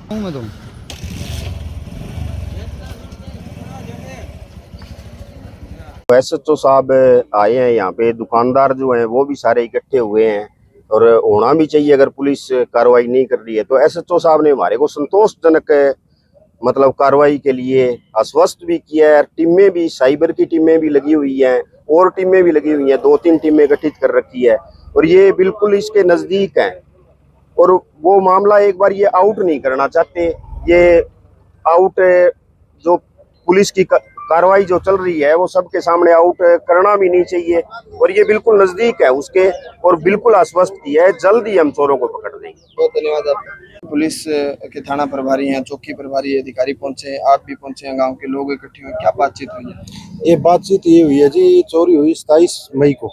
मैं तो एसएचओ साहब आए हैं यहाँ पे, दुकानदार जो हैं वो भी सारे इकट्ठे हुए हैं और होना भी चाहिए। अगर पुलिस कार्रवाई नहीं कर रही है तो एसएचओ साहब ने हमारे को संतोषजनक मतलब कार्रवाई के लिए आश्वस्त भी किया है। टीमें भी, साइबर की टीमें भी लगी हुई हैं और टीमें भी लगी हुई हैं, 2-3 टीमें गठित कर रखी है और ये बिल्कुल इसके नज़दीक हैं और वो मामला एक बार ये आउट नहीं करना चाहते। ये आउट जो पुलिस की कार्रवाई जो चल रही है वो सबके सामने आउट करना भी नहीं चाहिए और ये बिल्कुल नजदीक है उसके और बिल्कुल आश्वस्त किया है, जल्द ही हम चोरों को पकड़ देंगे। बहुत धन्यवाद आपका। पुलिस के थाना प्रभारी हैं, चौकी प्रभारी अधिकारी पहुंचे हैं, आप भी पहुंचे हैं, गांव के लोग इकट्ठे हुए, क्या बातचीत हुई है? ये बातचीत ये हुई है जी, चोरी हुई 27 मई को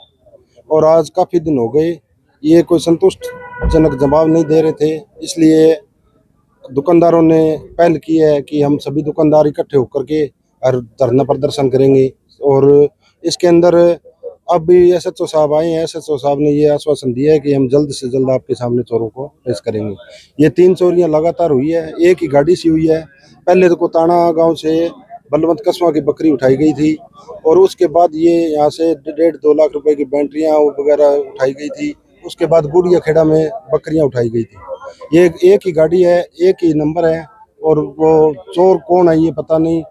और आज काफ़ी दिन हो गए। ये कोई संतुष्टजनक जवाब नहीं दे रहे थे, इसलिए दुकानदारों ने पहल की है कि हम सभी दुकानदार इकट्ठे होकर के और धरना प्रदर्शन करेंगे। और इसके अंदर अब भी एसएचओ साहब आए हैं। एसएचओ साहब ने ये आश्वासन दिया है कि हम जल्द से जल्द आपके सामने चोरों को पेश करेंगे। ये 3 चोरियां लगातार हुई है, एक ही गाड़ी से हुई है। पहले तो कोताना गांव से बलवंत कस्बा की बकरी उठाई गई थी और उसके बाद ये यहाँ से 1.5-2 लाख रुपए की बैटरियाँ वगैरह उठाई गई थी। उसके बाद गुड़िया खेड़ा में बकरियाँ उठाई गई थी। ये एक ही गाड़ी है, एक ही नंबर है और वो चोर कौन है ये पता नहीं।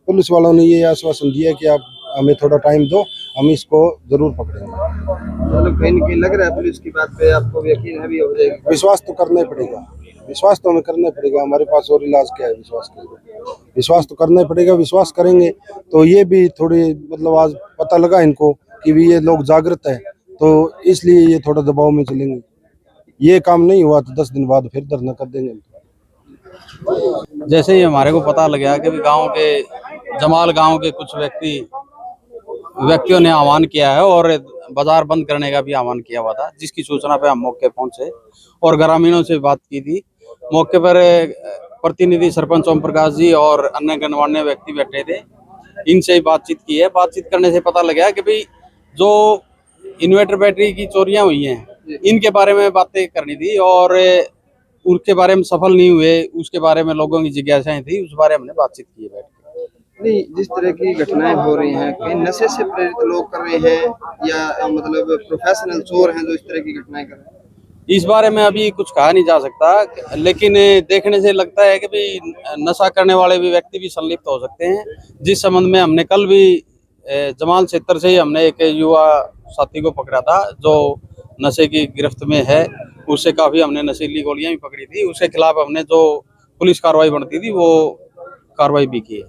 पुलिस वालों ने ये आश्वासन दिया कि आप हमें थोड़ा टाइम दो, हम इसको जरूर पकड़ेंगे। चलो, कहीं न कहीं लग रहा है पुलिस की बात पे आपको यकीन है भी हो जाएगा। विश्वास तो करना ही पड़ेगा, विश्वास तो हमें करना ही पड़ेगा। हमारे पास और इलाज क्या है? विश्वास तो करना ही पड़ेगा। विश्वास करेंगे तो ये भी थोड़ी मतलब आज पता लगा इनको कि भी ये लोग जागृत है, तो इसलिए ये थोड़ा दबाव में चलेंगे। ये काम नहीं हुआ तो 10 दिन बाद फिर धरना कर देंगे। जैसे ही हमारे को पता लगा कि गांव के जमाल गांव के कुछ व्यक्तियों ने आह्वान किया है और बाजार बंद करने का भी आह्वान किया हुआ था, जिसकी सूचना पे हम मौके पहुंचे और ग्रामीणों से बात की थी। मौके पर प्रतिनिधि सरपंच ओम प्रकाश जी और अन्य गणमान्य व्यक्ति बैठे थे, इनसे ही बातचीत की है। बातचीत करने से पता लगा कि भाई जो इन्वर्टर बैटरी की चोरियां हुई हैं इनके बारे में बातें करनी थी और उसके बारे में सफल नहीं हुए, उसके बारे में लोगों की जिज्ञासाएं थी, उस बारे में हमने बातचीत की है बैठ के। नहीं, जिस तरह की घटनाएं हो रही हैं, कहीं नशे से प्रेरित लोग कर रहे हैं या मतलब प्रोफेशनल चोर हैं जो इस तरह की घटनाएं कर रहे हैं? इस बारे में अभी कुछ कहा नहीं जा सकता, लेकिन देखने से लगता है कि भाई नशा करने वाले भी व्यक्ति भी संलिप्त हो सकते हैं। जिस संबंध में हमने कल भी जमाल क्षेत्र से ही हमने एक युवा साथी को पकड़ा था जो नशे की गिरफ्त में है। उससे काफी हमने नशीली गोलियां भी पकड़ी थी। उसके खिलाफ हमने जो पुलिस कार्रवाई बनती थी वो कार्रवाई भी की है।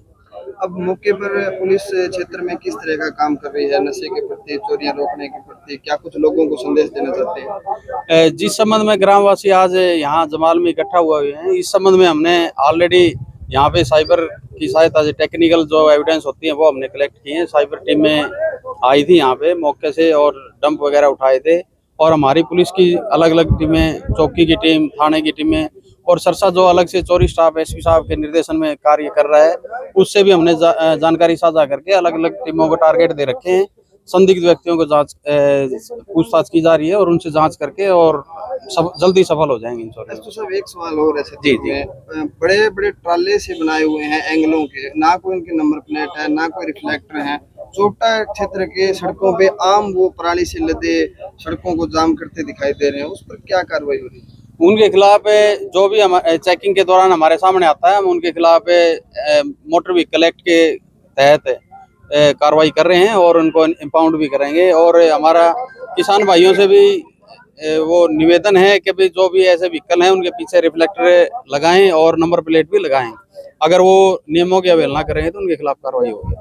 अब मौके पर पुलिस क्षेत्र में किस तरह का काम कर रही है नशे के प्रति, चोरियां रोकने के प्रति? क्या कुछ लोगों को संदेश देना चाहते हैं? जिस संबंध में ग्रामवासी आज यहाँ जमाल में इकट्ठा हुए हैं, इस संबंध में हमने ऑलरेडी यहाँ पे साइबर की सहायता से टेक्निकल जो एविडेंस होती है वो हमने कलेक्ट किए हैं। साइबर टीमें आई थी यहाँ पे मौके से और डंप वगैरह उठाए थे और हमारी पुलिस की अलग अलग टीमें, चौकी की टीम, थाने की टीमें और सरसा जो अलग से चोरी स्टाफ एसपी साहब के निर्देशन में कार्य कर रहा है, उससे भी हमने जानकारी साझा करके अलग अलग टीमों को टारगेट दे रखे हैं। संदिग्ध व्यक्तियों को पूछताछ की जा रही है और उनसे जांच करके और जल्दी सफल हो जाएंगे इंश्योरेंस। तो सब एक सवाल और है जी। बड़े बड़े ट्राले से बनाए हुए हैं एंगलों के, ना कोई उनके नंबर प्लेट है, ना कोई रिफ्लेक्टर है। चोपटा क्षेत्र के सड़कों पे आम वो पराली से लदे सड़कों को जाम करते दिखाई दे रहे हैं, उस पर क्या कार्रवाई हो रही है? उनके खिलाफ जो भी चेकिंग के दौरान हमारे सामने आता है, हम उनके खिलाफ मोटर व्हीकल एक्ट के तहत कार्रवाई कर रहे हैं और उनको इम्पाउंड भी करेंगे। और हमारा किसान भाइयों से भी वो निवेदन है कि भाई जो भी ऐसे व्हीकल हैं उनके पीछे रिफ्लेक्टर लगाएं और नंबर प्लेट भी लगाएं। अगर वो नियमों की अवहेलना करेंगे तो उनके खिलाफ कार्रवाई होगी।